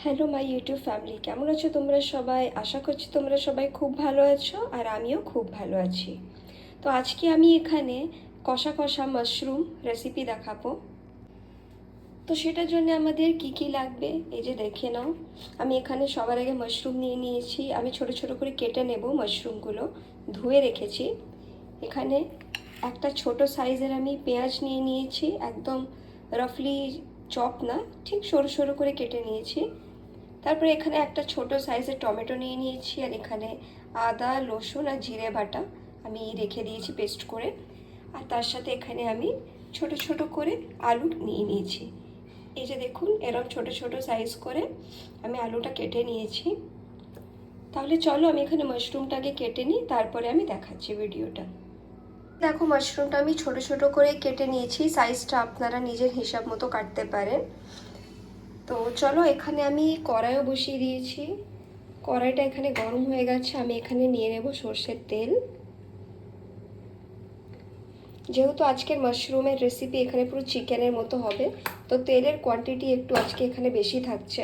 Hello my YouTube family, কেমন আছো তোমরা সবাই? আশা করছি তোমরা সবাই খুব ভালো আছো আর আমিও খুব ভালো আছি। তো আজকে আমি এখানে কষা কষা মাশরুম রেসিপি দেখাবো। তো সেটার জন্য আমাদের কি কি লাগবে এই যে দেখে নাও। আমি এখানে সবার আগে মাশরুম নিয়ে নিয়েছি। আমি ছোট ছোট করে কেটে নেব মাশরুমগুলো, ধুয়ে রেখেছি। এখানে একটা ছোট সাইজের আমি পেঁয়াজ নিয়ে নিয়েছি, একদম রাফলি চপ না, ঠিক সরু সরু করে কেটে নিয়েছি। তারপরে এখানে একটা ছোট সাইজের টমেটো নিয়ে নিয়েছি, আর এখানে আদা রসুন আর জিরে বাটা আমি রেখে দিয়েছি পেস্ট করে। আর তার সাথে এখানে আমি ছোট ছোট করে আলু নিয়ে নিয়েছি। এই যে দেখুন, এরকম ছোট ছোট সাইজ করে আমি আলুটা কেটে নিয়েছি। তাহলে চলো আমি এখানে মাশরুমটাকে কেটে নিই, তারপরে আমি দেখাচ্ছি ভিডিওটা। দেখো, মাশরুমটা আমি ছোট ছোট করে কেটে নিয়েছি। সাইজটা আপনারা নিজের হিসাব মতো কাটতে পারেন। তো চলো, এখানে আমি কড়াইও বসিয়ে দিয়েছি। কড়াইটা এখানে গরম হয়ে গেছে। আমি এখানে নিয়ে নেব সর্ষের তেল। যেহেতু আজকের মাশরুমের রেসিপি এখানে পুরো চিকেনের মতো হবে, তো তেলের কোয়ান্টিটি একটু আজকে এখানে বেশি থাকছে।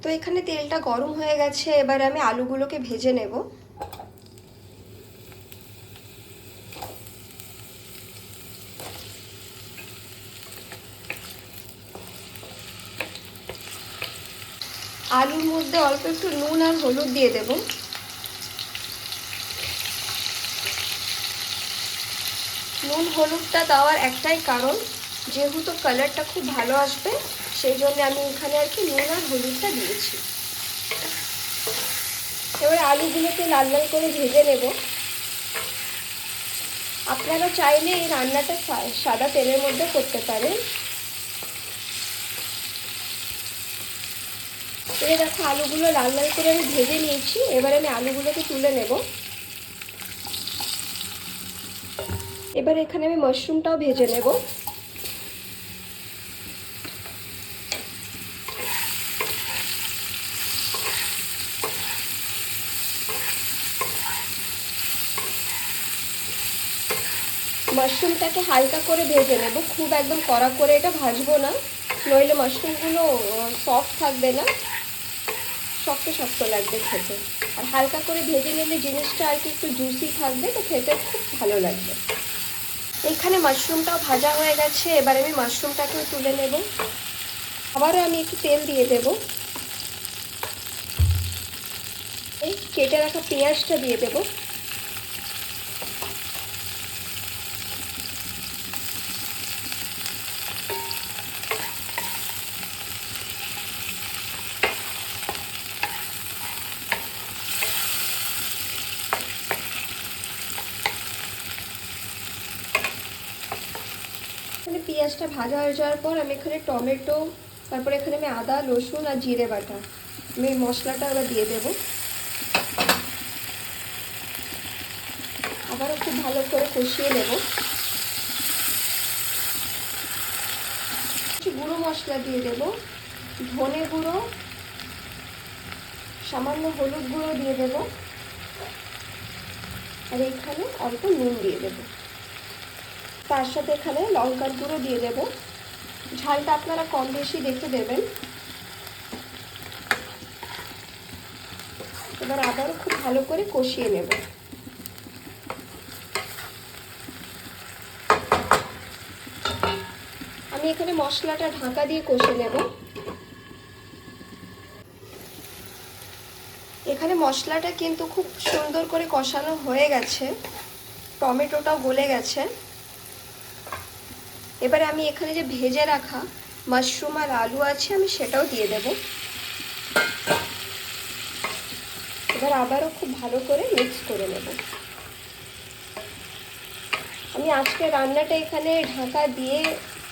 তো এখানে তেলটা গরম হয়ে গেছে, এবার আমি আলুগুলোকে ভেজে নেব। আলুর মধ্যে অল্প একটু নুন আর হলুদ দিয়ে দেব। নুন হলুদটা দেওয়ার একটাই কারণ, যেহেতু কালারটা খুব ভালো আসবে, সেই জন্য আমি এখানে আর কি নুন আর হলুদটা দিয়েছি। এবার আলুগুলোকে লাল লাল করে ভেজে নেব। আপনারা চাইলে এই রান্নাটা সাদা তেলের মধ্যে করতে পারেন। এবার দেখো, আলুগুলো লাল লাল করে আমি ভেজে নিয়েছি। এবার আমি আলুগুলোকে তুলে নেব। এবার এখানে আমি মাশরুমটাও ভেজে নেব। মাশরুমটাকে হালকা করে ভেজে নেব, খুব একদম কড়া করে এটা ভাজবো না, নইলে মাশরুমগুলো সফট থাকবে না, শক্ত শক্ত লাগবে খেতে। আর হালকা করে ভেজে নিলে জিনিসটা আর কি একটু জুসি থাকবে, তো খেতে খুব ভালো লাগবে। এখানে মাশরুমটাও ভাজা হয়ে গেছে। এবার আমি মাশরুমটাকেও তুলে নেব। আবারও আমি একটু তেল দিয়ে দেব। এই কেটে রাখা পেঁয়াজটা দিয়ে দেব। পেঁয়াজটা ভাজা হয়ে যাওয়ার পর আমি এখানে টমেটো, তারপরে এখানে আমি আদা রসুন আর জিরে বাটা, আমি মশলাটা আবার দিয়ে দেব। আবারও খুব ভালো করে কষিয়ে নেব। কিছু গুঁড়ো মশলা দিয়ে দেব, ধনে গুঁড়ো, সামান্য হলুদ গুঁড়ো দিয়ে দেব, আর এখানে অল্প নুন দিয়ে দেব। তার সাথে এখানে লঙ্কার গুঁড়ো দিয়ে দেব। ঝালটা আপনারা কম বেশি দেখে দেবেন। এবার আবারও খুব ভালো করে কষিয়ে নেব। আমি এখানে মশলাটা ঢাকা দিয়ে কষে নেব। এখানে মশলাটা কিন্তু খুব সুন্দর করে কষানো হয়ে গেছে, টমেটোটাও গলে গেছে। এবারে আমি এখানে যে ভেজে রাখা মাশরুম আর আলু আছে, আমি সেটাও দিয়ে দেব। এবার আবারও খুব ভালো করে মিক্স করে নেব। আমি আজকে রান্নাটা এখানে ঢাকা দিয়ে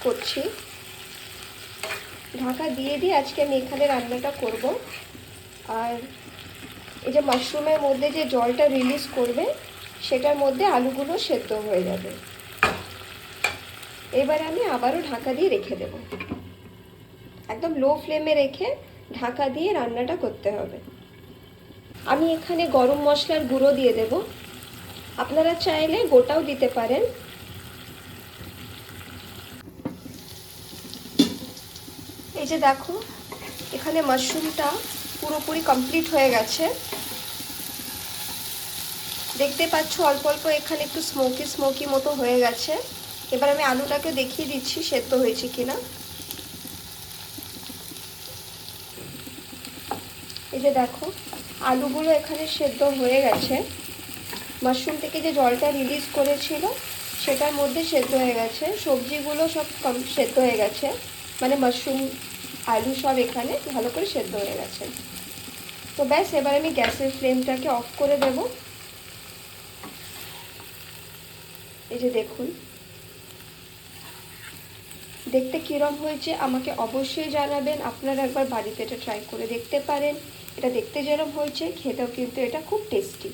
করছি। ঢাকা দিয়ে দিয়ে আজকে আমি এখানে রান্নাটা করব। আর এই যে মাশরুমের মধ্যে যে জলটা রিলিজ করবে, সেটার মধ্যে আলুগুলো সেদ্ধ হয়ে যাবে। এবার আমি আবারও ঢাকা দিয়ে রেখে দেব। একদম লো ফ্লেমে রেখে ঢাকা দিয়ে রান্নাটা করতে হবে। আমি এখানে গরম মশলার গুঁড়ো দিয়ে দেব। আপনারা চাইলে গোটাও দিতে পারেন। এই যে দেখো, এখানে মাশরুমটা পুরোপুরি কমপ্লিট হয়ে গেছে। দেখতে পাচ্ছ অল্প অল্প এখানে একটু স্মোকি স্মোকি মতো হয়ে গেছে। এবার আমি আলুটাকে দেখিয়ে দিচ্ছি সেদ্ধ হয়েছে কিনা। এই যে দেখো আলুগুলো এখানে সেদ্ধ হয়ে গেছে, মাশরুম থেকে যে জলটা রিলিজ করেছিল সেটার মধ্যে সেদ্ধ হয়ে গেছে, সবজিগুলো সব সেদ্ধ হয়ে গেছে, মানে মাশরুম আলু সব এখানে ভালো করে সেদ্ধ হয়ে গেছে। তো ব্যাস, এবার আমি গ্যাসের ফ্লেমটাকে অফ করে দেব। এই যে দেখুন দেখতে কিরম হয়েছে আমাকে অবশ্যই জানাবেন। আপনারা একবার বাড়িতে এটা ট্রাই করে দেখতে পারেন। এটা দেখতে যেরকম হয়েছে খেতেও কিন্তু এটা খুব টেস্টি।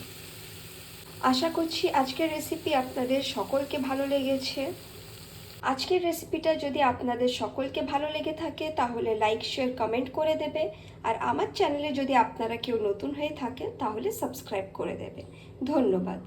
আশা করছি আজকের রেসিপি আপনাদের সকলকে ভালো লেগেছে। আজকের রেসিপিটা যদি আপনাদের সকলকে ভালো লেগে থাকে তাহলে লাইক শেয়ার কমেন্ট করে দেবে, আর আমার চ্যানেলে যদি আপনারা কেউ নতুন হয়ে থাকেন তাহলে সাবস্ক্রাইব করে দেবে। ধন্যবাদ।